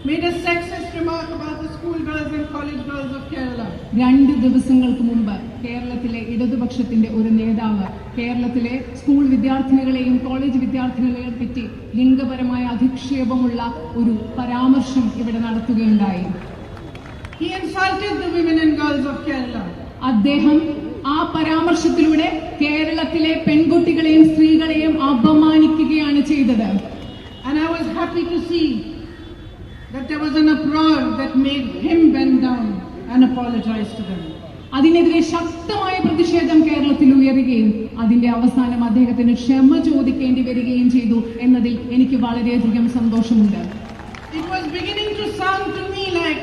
A: made a sexist remark about the school girls and college girls of Kerala.
B: 2 ദിവസങ്ങൾക്ക് മുമ്പ് കേരളത്തിലെ ഇടതുപക്ഷത്തിന്റെ ഒരു നേതാവ് കേരളത്തിലെ സ്കൂൾ വിദ്യാർത്ഥിനികളെയും കോളേജ് വിദ്യാർത്ഥിനികളെയും പറ്റി ലിംഗപരമായ അധിക്ഷേപമുള്ള ഒരു പരാമർശം ഇവിടെ നടത്തുകയുണ്ടായി.
A: He insulted the women and girls of Kerala.
B: അദ്ദേഹം ആ പരാമർശത്തിലൂടെ കേരളത്തിലെ പെൺകുട്ടികളെയും സ്ത്രീകളെയും അപമാനിക്കുകയാണ് ചെയ്തത്.
A: And I was happy to see that there was an uproar that made him bend down and apologize to them.
B: അതിനെതിരെ ശക്തമായ പ്രതിഷേധം കേരളത്തിൽ ഉയരുകയും അതിന്റെ അവസാനം അദ്ദേഹത്തിന് ക്ഷമ ചോദിക്കേണ്ടി വരികയും ചെയ്തു എന്നതിൽ എനിക്ക് വളരെയധികം സന്തോഷമുണ്ട്.
A: It was beginning to sound to me like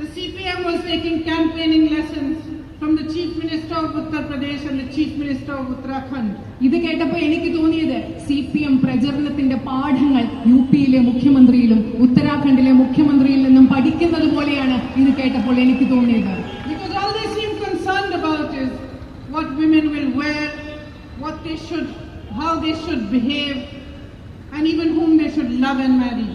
A: the CPM was taking campaigning lessons from the Chief Minister of Uttar Pradesh and the Chief Minister of Uttarakhand.
B: ഇത് കേട്ടപ്പോൾ എനിക്ക് തോന്നിയത് CPM പ്രചരണത്തിന്റെ പാഠങ്ങൾ UPയിലെ മുഖ്യമന്ത്രിയിലും ഉത്തരാഖണ്ഡിലെ മുഖ്യമന്ത്രിയിൽ നിന്നും പഠിക്കുന്നത് പോലെയാണ് ഇത് കേട്ടപ്പോൾ എനിക്ക് തോന്നിയത്.
A: Because all they seem concerned about is what women will wear, what they should, how they should behave, and even whom they should love and marry.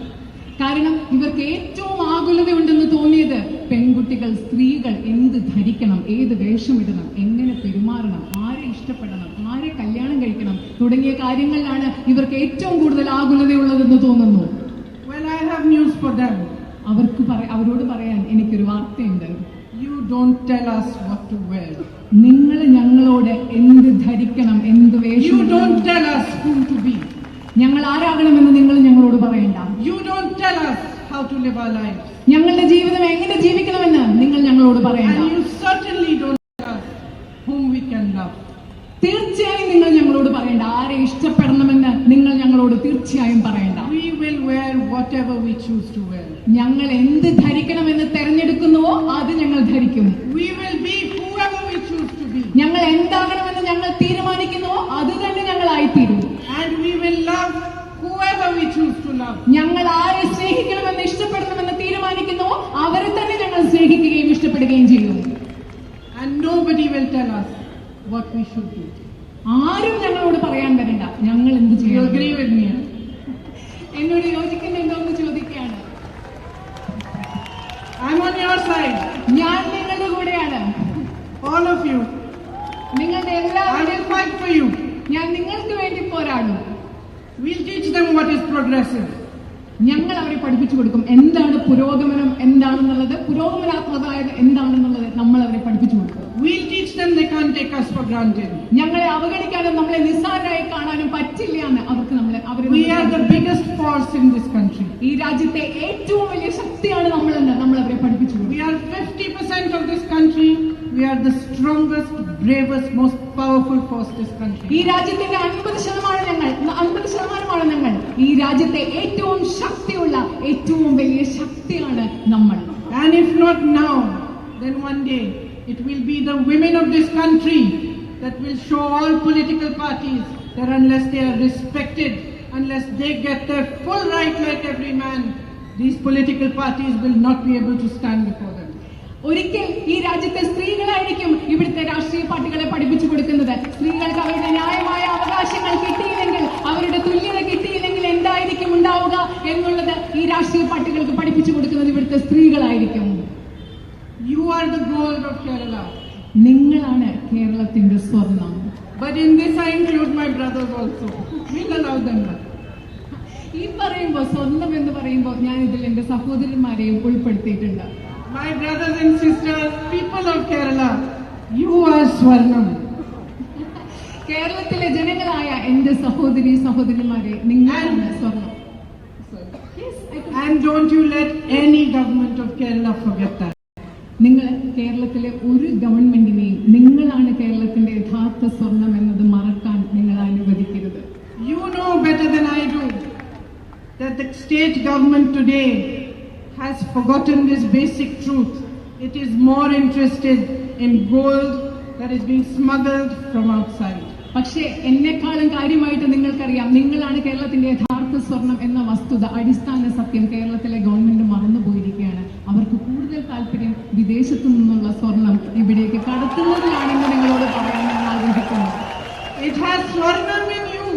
B: കാരണം ഇവർക്ക് ഏറ്റവും ആകുലതയുണ്ടെന്ന് തോന്നിയത് പെൺകുട്ടികൾ, സ്ത്രീകൾ എന്ത് ധരിക്കണം, ഏത് വേഷമിടണം, എങ്ങനെ പെരുമാറണം, ആരെ ഇഷ്ടപ്പെടണം, ആരെ കല്യാണം കഴിക്കണം തുടങ്ങിയ കാര്യങ്ങളിലാണ് ഇവർക്ക് ഏറ്റവും കൂടുതൽ ആകുലതയുള്ളതെന്ന് തോന്നുന്നു.
A: Well, I have news for them.
B: അവരോട് പറയാൻ എനിക്കൊരു വാർത്തയുണ്ട്.
A: You don't tell us what to wear.
B: നിങ്ങൾ ഞങ്ങളോട് എന്ത് ധരിക്കണം, എന്ത് വേഷം,
A: You don't tell us who to be.
B: ഞങ്ങൾ ആരാകണമെന്ന് നിങ്ങൾ ഞങ്ങളോട് പറയണ്ട.
A: You don't tell us how to live our lives.
B: ഞങ്ങളുടെ ജീവിതം എങ്ങനെ ജീവിക്കണമെന്ന് നിങ്ങൾ ഞങ്ങളോട് പറയണ്ട.
A: And you certainly don't tell us whom we can love.
B: തീർച്ചയായും നിങ്ങൾ ഞങ്ങളോട് പറയണ്ട. ആരെ ഇഷ്ടപ്പെടണമെന്ന് നിങ്ങൾ ഞങ്ങളോട് തീർച്ചയായും പറയണ്ട.
A: We will wear whatever we choose to wear.
B: ഞങ്ങൾ എന്ത് ധരിക്കണമെന്ന് തെരഞ്ഞെടുക്കുന്നുവോ അത് ഞങ്ങൾ ധരിക്കും.
A: We will be whoever we choose to be.
B: ഞങ്ങൾ എന്താകണമെന്ന് ഞങ്ങൾ തീരുമാനിക്കുന്നുവോ അത് തന്നെ ഞങ്ങളായിത്തീരും.
A: And we will love whoever we choose to love.
B: ഞങ്ങൾ ആരെ സ്നേഹിക്കണമെന്ന് ഇഷ്ടപ്പെടണമെന്ന് തീരുമാനിക്കുന്നുവോ അവരെ തന്നെ ഞങ്ങൾ സ്നേഹിക്കുകയും ഇഷ്ടപ്പെടുകയും ചെയ്യും.
A: And nobody will tell us what we should do.
B: ആരും ഞങ്ങളോട് പറയാൻ വരണ്ട ഞങ്ങൾ എന്ത്
A: Do you
B: ചെയ്യും.
A: agree with me?
B: എന്നോട് യോജിക്കുന്നുണ്ടോ എന്ന് ചോദിക്കുകയാണ്.
A: I'm on your side.
B: ഞാൻ നിങ്ങളുടെ കൂടെയാണ്.
A: All of you.
B: നിങ്ങളുടെ
A: I
B: എല്ലാവരും
A: will fight for you.
B: ഞാൻ നിങ്ങൾക്ക് വേണ്ടി പോരാടും.
A: We'll teach them what is progressive.
B: ഞങ്ങൾ അവരെ പഠിപ്പിച്ചു കൊടുക്കും എന്താണ് പുരോഗമനം എന്താണെന്നുള്ളത്, പുരോഗമനാത്മകമായത് എന്താണെന്നുള്ളത് നമ്മൾ അവരെ പഠിപ്പിച്ചു കൊടുക്കും.
A: We'll teach them they can't take us for granted.
B: ഞങ്ങളെ അവഗണിക്കാനും നമ്മളെ നിസ്സാരരായി കാണാനും പറ്റില്ല എന്ന് അവർക്ക്
A: We are the biggest force in this country.
B: ഈ രാജ്യത്തെ ഏറ്റവും വലിയ ശക്തിയാണ് നമ്മളെന്ന് നമ്മൾ അവരെ പഠിപ്പിച്ചു കൊടുക്കും.
A: We are 50% of this country. We are the strongest, bravest, most powerful force this country.
B: ഈ രാജ്യത്തിന്റെ 50% ഞങ്ങൾ. ഈ രാജ്യത്തെ ഏറ്റവും ശക്തിയുള്ള ഏറ്റവും വലിയ ശക്തിയാണ് നമ്മൾ.
A: And if not now, then one day it will be the women of this country that will show all political parties that unless they are respected unless they get their full right like every man, these political parties will not be able to stand before them.
B: ഒരിക്കൽ ഈ രാജ്യത്തെ സ്ത്രീകളായിരിക്കും ഇവിടുത്തെ രാഷ്ട്രീയ പാർട്ടികളെ പഠിപ്പിച്ചു കൊടുക്കുന്നത്. സ്ത്രീകൾക്ക് അവരുടെ ന്യായമായ അവകാശങ്ങൾ കിട്ടിയില്ലെങ്കിൽ, അവരുടെ തുല്യത കിട്ടിയില്ലെങ്കിൽ എന്തായിരിക്കും ഉണ്ടാവുക എന്നുള്ളത് ഈ രാഷ്ട്രീയ പാർട്ടികൾക്ക് പഠിപ്പിച്ചു കൊടുക്കുന്നത് ഇവിടുത്തെ സ്ത്രീകളായിരിക്കും.
A: You are the gold of Kerala.
B: നിങ്ങളാണ് കേരളത്തിന്റെ സ്വർണം.
A: But in this I include my brothers also. We'll allow them that.
B: ഈ പറയുമ്പോൾ സ്വർണം എന്ന് പറയുമ്പോൾ ഞാൻ ഇതിൽ എന്റെ സഹോദരന്മാരെയും ഉൾപ്പെടുത്തിയിട്ടുണ്ട്.
A: My brothers and sisters, people of Kerala, you are Swarnam.
B: കേരളത്തിലെ ജനങ്ങളായ എന്റെ സഹോദരി സഹോദരന്മാരെ, നിങ്ങളാണ് സ്വർണം.
A: And don't you let any government of Kerala forget that.
B: നിങ്ങൾ കേരളത്തിലെ ഒരു ഗവൺമെന്റിനെയും നിങ്ങളാണ് കേരളത്തിന്റെ യഥാർത്ഥ സ്വർണം എന്നത് മറക്കാൻ നിങ്ങൾ അനുവദിക്കരുത്.
A: You know better than I do that the state government today has forgotten this basic truth. It is more interested in gold that is being smuggled from outside.
B: പക്ഷേ എന്നെക്കാളും കാര്യമായിട്ട് നിങ്ങൾക്കറിയാം, നിങ്ങളാണ് കേരളത്തിന്റെ യഥാർത്ഥ സ്വർണം എന്ന വസ്തുത, അടിസ്ഥാന സത്യം കേരളത്തിലെ ഗവൺമെന്റ് മറന്നുപോയിരിക്കുകയാണ്. അവർക്ക് കൂടുതൽ താല്പര്യം വിദേശത്തു നിന്നുള്ള സ്വർണം ഇവിടേക്ക് കടത്തുന്നതിലാണെന്ന് നിങ്ങളോട് പറയാൻ ഞാൻ ആഗ്രഹിക്കുന്നു.
A: It has Swarnam in you,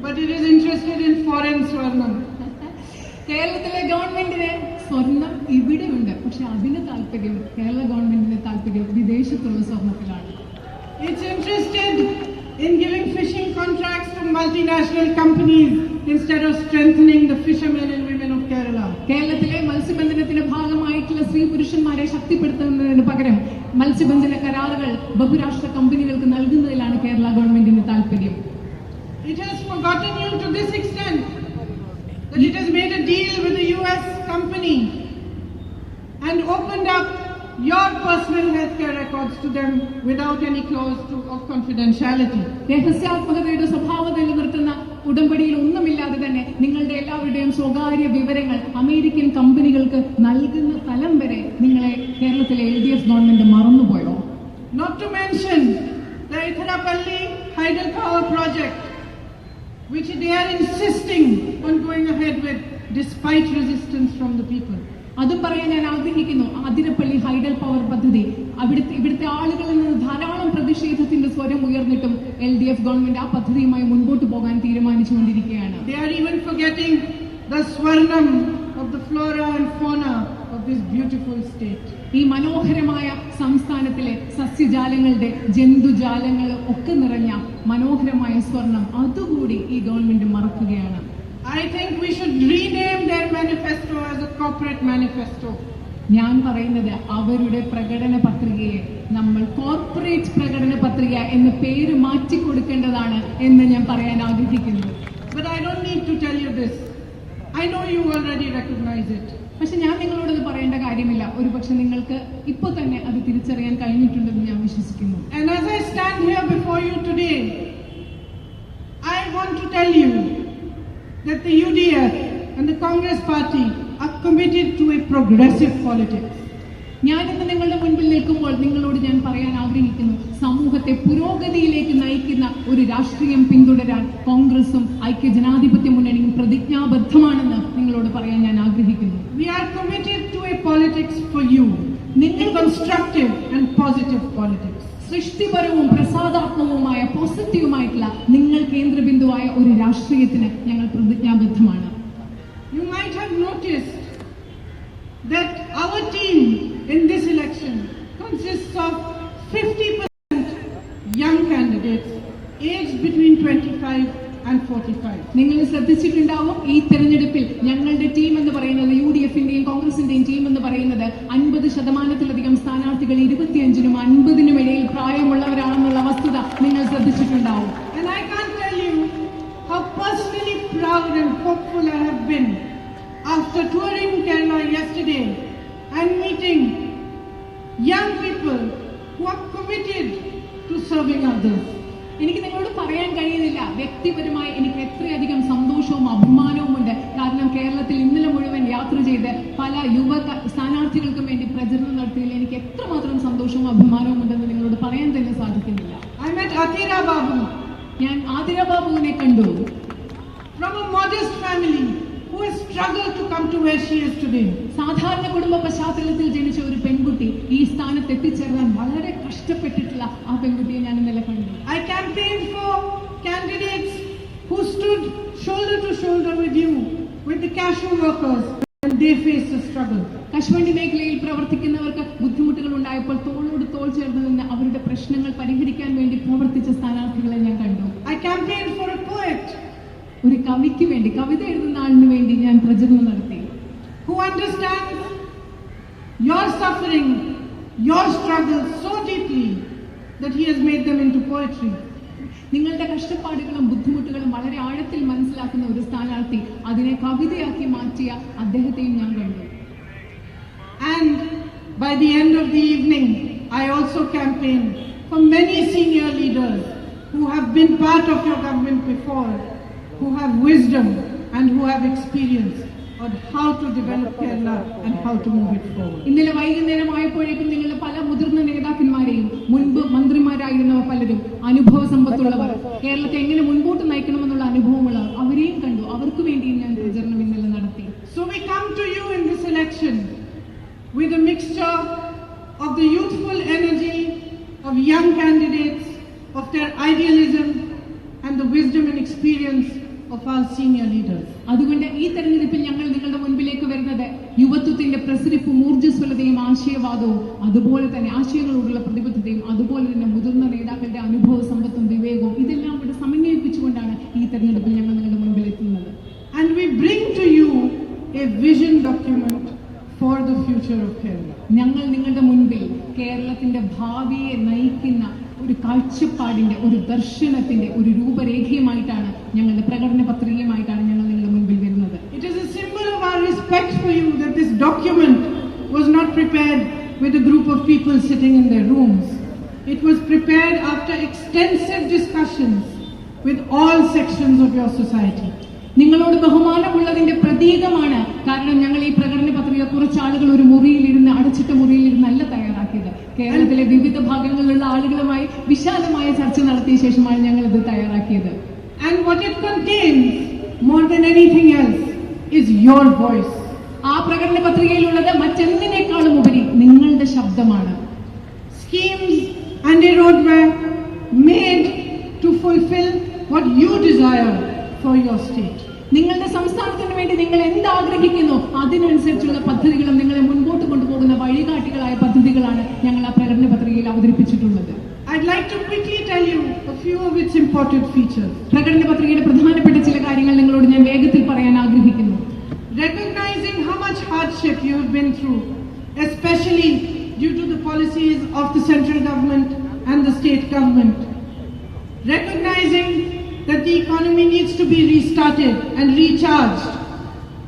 A: but it is interested in foreign Swarnam.
B: കേരളത്തിലെ ഗവൺമെന്റിന് സ്വർണം ഇവിടെയുണ്ട്, പക്ഷെ അതിന് താല്പര്യം, കേരള ഗവൺമെന്റിന്റെ താല്പര്യം വിദേശത്തുള്ള സ്വർണത്തിലാണ്.
A: It's interested in giving fishing contracts to multinational companies instead of strengthening the fishermen and women of Kerala.
B: കേരളത്തിലെ മത്സ്യബന്ധനത്തിന്റെ ഭാഗമായിട്ടുള്ള സ്ത്രീ പുരുഷന്മാരെ ശക്തിപ്പെടുത്തുന്നതിന് പകരം മത്സ്യബന്ധന കരാറുകൾ ബഹുരാഷ്ട്ര കമ്പനികൾക്ക് നൽകുന്നതിലാണ് കേരള ഗവൺമെന്റിന്റെ താല്പര്യം.
A: It has forgotten you to this extent that it has made a deal with a US company and opened up your personal healthcare records to them without any clause of confidentiality.
B: രഹസ്യാത്മകതയുടെ സ്വഭാവം നിലനിർത്തുന്ന ഉടമ്പടിയിൽ ഒന്നുമില്ലാതെ തന്നെ നിങ്ങളുടെ എല്ലാവരുടെയും സ്വകാര്യ വിവരങ്ങൾ അമേരിക്കൻ കമ്പനികൾക്ക് നൽകുന്ന തലം വരെ നിങ്ങളെ കേരളത്തിലെ LDF ഗവൺമെന്റ് മറന്നുപോയോ?
A: Not to mention the Itharapalli hydropower project, which they are insisting on going ahead with despite resistance from the people.
B: അതും പറയാൻ ഞാൻ ആഗ്രഹിക്കുന്നു. ആതിരപ്പള്ളി ഹൈഡൽ പവർ പദ്ധതി, ഇവിടുത്തെ ആളുകളിൽ നിന്ന് ധാരാളം പ്രതിഷേധത്തിന്റെ സ്വരം ഉയർന്നിട്ടും LDF ഗവൺമെന്റ് ആ പദ്ധതിയുമായി മുൻപോട്ട് പോകാൻ തീരുമാനിച്ചുകൊണ്ടിരിക്കുകയാണ്.
A: They are even forgetting the Swarnam of the flora and fauna of this beautiful state.
B: ഈ മനോഹരമായ സംസ്ഥാനത്തിലെ സസ്യജാലങ്ങളുടെ ജന്തുജാലങ്ങൾ ഒക്കെ നിറഞ്ഞ മനോഹരമായ സ്വർണം അതുകൂടി ഈ government മറക്കുകയാണ്.
A: I think we should rename their manifesto as a corporate manifesto.
B: ഞാൻ പറയുന്നത് അവരുടെ പ്രകടന പത്രികയെ നമ്മൾ കോർപ്പറേറ്റ് പ്രകടന പത്രിക എന്ന പേര് മാറ്റി കൊടുക്കേണ്ടതാണ് എന്ന് ഞാൻ പറയാൻ ആഗ്രഹിക്കുന്നു.
A: But I don't need to tell you this. I know you already recognize it.
B: പക്ഷെ ഞാൻ നിങ്ങളോടത് പറയേണ്ട കാര്യമില്ല. ഒരുപക്ഷെ നിങ്ങൾക്ക് ഇപ്പോൾ തന്നെ അത് തിരിച്ചറിയാൻ കഴിഞ്ഞിട്ടുണ്ടെന്ന് ഞാൻ വിശ്വസിക്കുന്നു.
A: And as I stand here before you today, I want to tell you that the UDF and the Congress party are committed to a progressive politics.
B: ഞാനിന്ന് നിങ്ങളുടെ മുൻപിൽ നിൽക്കുമ്പോൾ നിങ്ങളോട് ഞാൻ പറയാൻ ആഗ്രഹിക്കുന്നു, സമൂഹത്തെ പുരോഗതിയിലേക്ക് നയിക്കുന്ന ഒരു രാഷ്ട്രീയം പിന്തുടരാൻ കോൺഗ്രസും ഐക്യജനാധിപത്യ മുന്നണിയും പ്രതിജ്ഞാബദ്ധമാണെന്ന് നിങ്ങളോട് പറയാൻ ഞാൻ ആഗ്രഹിക്കുന്നു.
A: We are committed to a politics for you, a constructive and positive politics.
B: സൃഷ്ടിപരവും പ്രസാദാത്മകവുമായ പോസിറ്റീവുമായിട്ടുള്ള നിങ്ങൾ കേന്ദ്രബിന്ദുവായ ഒരു രാഷ്ട്രീയത്തിന് ഞങ്ങൾ പ്രതിജ്ഞാബദ്ധമാണ്.
A: You might have noticed that our team in this election consists of 50% young candidates aged between 25 and 45.
B: നിങ്ങൾ ശ്രദ്ധിച്ചിട്ടുണ്ടാവും, ഈ തെരഞ്ഞെടുപ്പിൽ ഞങ്ങളുടെ ടീം എന്ന് പറയുന്നത്, UDFന്റെയും കോൺഗ്രസിന്റെയും ടീം എന്ന് പറയുന്നത് 50% സ്ഥാനാർത്ഥികൾ 25-നും 50-നും ഇടയിൽ പ്രായമുള്ളവരാണെന്നുള്ള വസ്തുത നിങ്ങൾ ശ്രദ്ധിച്ചിട്ടുണ്ടാവും.
A: And I can't tell you how personally proud and hopeful I have been after touring Kerala yesterday and meeting young people who are committed to serving others.
B: എനിക്ക് നിങ്ങളോട് പറയാൻ കഴിയുന്നില്ല, വ്യക്തിപരമായി എനിക്ക് എത്രയധികം സന്തോഷവും അഭിമാനവും ഉണ്ട്. കാരണം കേരളത്തിൽ ഇന്നലെ മുഴുവൻ യാത്ര ചെയ്ത് പല യുവ സ്ഥാനാർത്ഥികൾക്കും വേണ്ടി പ്രചരണം നടത്തിയതിൽ എനിക്ക് എത്രമാത്രം സന്തോഷവും അഭിമാനവും ഉണ്ടെന്ന് നിങ്ങളോട് പറയാൻ തന്നെ സാധിക്കുന്നില്ല.
A: I met Atira Babu.
B: ഞാൻ ആതിര ബാബുവിനെ കണ്ടു.
A: from a modest family who has struggled to come to where she is today.
B: സാധാരണ കുടുംബ പശ്ചാത്തലത്തിൽ ജനിച്ച ഒരു പെൺകുട്ടി ഈ സ്ഥാനത്ത് എത്തിച്ചേരാൻ വളരെ കഷ്ടപ്പെട്ടിട്ടുള്ള ആ പെൺകുട്ടിയെ ഞാൻ ഇന്നലെ കണ്ടു.
A: I campaigned for candidates who stood shoulder to shoulder with you, with the cashew workers, when they faced a struggle.
B: കശുവണ്ടി മേഖലയിൽ പ്രവർത്തിക്കുന്നവർക്ക് ബുദ്ധിമുട്ടുകൾ ഉണ്ടായപ്പോൾ തോളോട് തോൾ ചേർന്ന് നിന്ന് അവരുടെ പ്രശ്നങ്ങൾ പരിഹരിക്കാൻ വേണ്ടി പ്രവർത്തിച്ച സ്ഥാനാർത്ഥികളെ ഞാൻ കണ്ടു.
A: I campaigned for a poet
B: ഒരു കവിക്ക് വേണ്ടി, കവിത എഴുതുന്ന ആളിന് വേണ്ടി ഞാൻ പ്രചരണം നടത്തി.
A: who understands your suffering, your struggles so deeply that he has made them into poetry.
B: നിങ്ങളുടെ കഷ്ടപ്പാടുകളും ബുദ്ധിമുട്ടുകളും വളരെ ആഴത്തിൽ മനസ്സിലാക്കുന്ന ഒരു സ്ഥാനാർത്ഥി അതിനെ കവിതയാക്കി മാറ്റിയ അദ്ദേഹത്തെയും ഞാൻ കണ്ടു.
A: And by the end of the evening, I also campaigned for many senior leaders who have been part of your government before, who have wisdom and who have experience on how to develop Kerala and how to move it forward.
B: ഇന്നലെ വൈകുന്നേരമായപ്പോഴേക്കും നിങ്ങളുടെ പല മുതിർന്ന നേതാക്കന്മാരെയും മുൻപ് മന്ത്രിമാരായിരുന്നവർ പലരും അനുഭവ സമ്പത്തുള്ളവർ കേരളത്തെ എങ്ങനെ മുൻപോട്ട് നയിക്കണമെന്നുള്ള അനുഭവമുള്ളവർ അവരെയും കണ്ടു. അവർക്ക് വേണ്ടിയും ഞാൻ പ്രചരണം ഇന്നലെ നടത്തി.
A: So we come to you in this election with a mixture of the youthful energy of young candidates, of their idealism and the wisdom and experience of our senior leaders.
B: അതുകൊണ്ട് ഈ തെരഞ്ഞെടുപ്പിൽ ഞങ്ങൾ നിങ്ങളുടെ മുൻപിലേക്ക് വരുന്നത് യുവത്വത്തിന്റെ പ്രസരിപ്പും ഊർജ്ജസ്വലതയും ആശയവാദവും അതുപോലെ തന്നെ ആശയങ്ങളോടുള്ള പ്രതിബദ്ധതയും അതുപോലെ തന്നെ മുതിർന്ന നേതാക്കളുടെ അനുഭവ സമ്പത്തും വിവേകവും ഇതെല്ലാം ഇവിടെ സമന്വയിപ്പിച്ചുകൊണ്ടാണ് ഈ തെരഞ്ഞെടുപ്പിൽ ഞങ്ങൾ നിങ്ങളുടെ മുൻപിൽ എത്തുന്നത്.
A: And we bring to you a vision document for the future of Kerala.
B: ഞങ്ങൾ നിങ്ങളുടെ മുൻപിൽ കേരളത്തിന്റെ ഭാവിയെ നയിക്കുന്ന ഒരു കാഴ്ചപ്പാടിന്റെ, ഒരു ദർശനത്തിന്റെ, ഒരു രൂപരേഖയുമായിട്ടാണ് ഞങ്ങളുടെ പ്രകടന പത്രികയുമായിട്ടാണ് ഞങ്ങൾ നിങ്ങളുടെ മുൻപിൽ വരുന്നത്.
A: It is a symbol of our respect for you that this document was not prepared with a group of people sitting in their rooms. It was prepared after extensive discussions with all sections of your society.
B: നിങ്ങളോട് ബഹുമാനമുള്ളതിന്റെ പ്രതീകമാണ്. കാരണം ഞങ്ങൾ ഈ പ്രകടന പത്രിക കുറച്ചാളുകൾ ഒരു മുറിയിലിരുന്ന്, അടച്ചിട്ട മുറിയിലിരുന്നല്ല തയ്യാറാക്കിയത്. കേരളത്തിലെ വിവിധ ഭാഗങ്ങളിലുള്ള ആളുകളുമായി വിശാലമായ ചർച്ച നടത്തിയ ശേഷമാണ് ഞങ്ങൾ ഇത് തയ്യാറാക്കിയത്.
A: And what it contains more than anything else is your voice.
B: ആ പ്രകടന പത്രികയിലുള്ളത് മറ്റെന്തിനേക്കാളും ഉപരി നിങ്ങളുടെ ശബ്ദമാണ്.
A: Schemes and a roadmap made to fulfill what you desire for your state.
B: നിങ്ങളുടെ സംസ്ഥാനത്തിന് വേണ്ടി നിങ്ങൾ എന്താഗ്രഹിക്കുന്നു അതിനനുസരിച്ചുള്ള പദ്ധതികളും നിങ്ങളെ മുൻപോട്ട് കൊണ്ടുപോകുന്ന വഴികാട്ടികളായ പദ്ധതികളാണ് ഞങ്ങൾ ആ പ്രകടന പത്രികയിൽ അവതരിപ്പിച്ചിട്ടുള്ളത്.
A: I'd like to quickly tell you a few of its important features.
B: പ്രകടന പത്രികയുടെ പ്രധാനപ്പെട്ട ചില കാര്യങ്ങൾ നിങ്ങളോട് ഞാൻ വേഗത്തിൽ പറയാൻ ആഗ്രഹിക്കുന്നു.
A: Recognizing how much hardship you have been through, especially due to the policies of the central government and the state government. Recognizing that the economy needs to be restarted and recharged.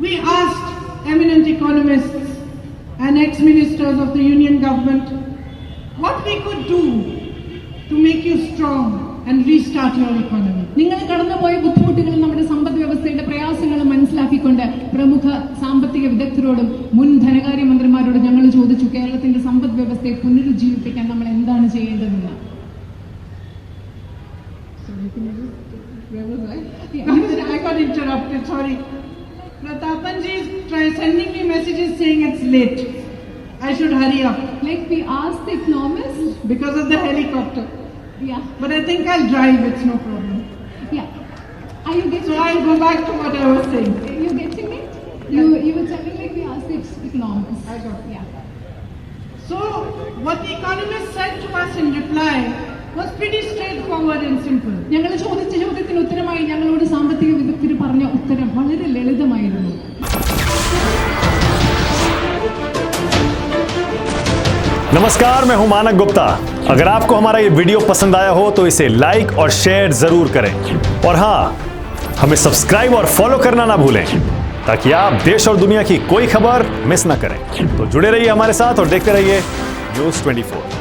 A: We asked eminent economists and ex-ministers of the union government what we could do to make you strong and restart your economy.
B: നിങ്ങൾ കടന്നുപോയ ബുദ്ധിമുട്ടുകളും നമ്മുടെ സമ്പദ് വ്യവസ്ഥയുടെ പ്രയാസങ്ങളും മനസ്സിലാക്കിക്കൊണ്ട് പ്രമുഖ സാമ്പത്തിക വിദഗ്ധരോടും മുൻ ധനകാര്യമന്ത്രിമാരോടും ഞങ്ങൾ ചോദിച്ചു കേരളത്തിന്റെ സമ്പദ് വ്യവസ്ഥയെ പുനരുജ്ജീവിപ്പിക്കാൻ നമ്മൾ എന്താണ് ചെയ്യേണ്ടതെന്ന്.
A: I got interrupted, sorry. Pratapanji is sending me messages saying it's late. I should hurry up.
B: Like we asked the economists.
A: Because of the helicopter.
B: Yeah.
A: But I think I'll drive, it's no problem.
B: Yeah. Are you getting
A: So I'll go back to what I was saying.
B: You getting it? You were telling like we asked the economists.
A: I got it.
B: Yeah.
A: So what the economists said to us in reply was pretty straightforward and simple.
B: ഞങ്ങൾ ചോദിച്ച ചോദ്യത്തിന് ഉത്തരമായി ഞങ്ങളോട് സാമ്പത്തിക വിദഗ്ധർ പറഞ്ഞ ഉത്തരം വളരെ ലളിതമായിരുന്നു.
C: नमस्कार, मैं हूं मानक गुप्ता। अगर आपको हमारा ये वीडियो पसंद आया हो तो इसे लाइक और शेयर जरूर करें और हाँ, हमें सब्सक्राइब और फॉलो करना ना भूलें ताकि आप देश और दुनिया की कोई खबर मिस ना करें। तो जुड़े रहिए हमारे साथ और देखते रहिए न्यूज़ 24।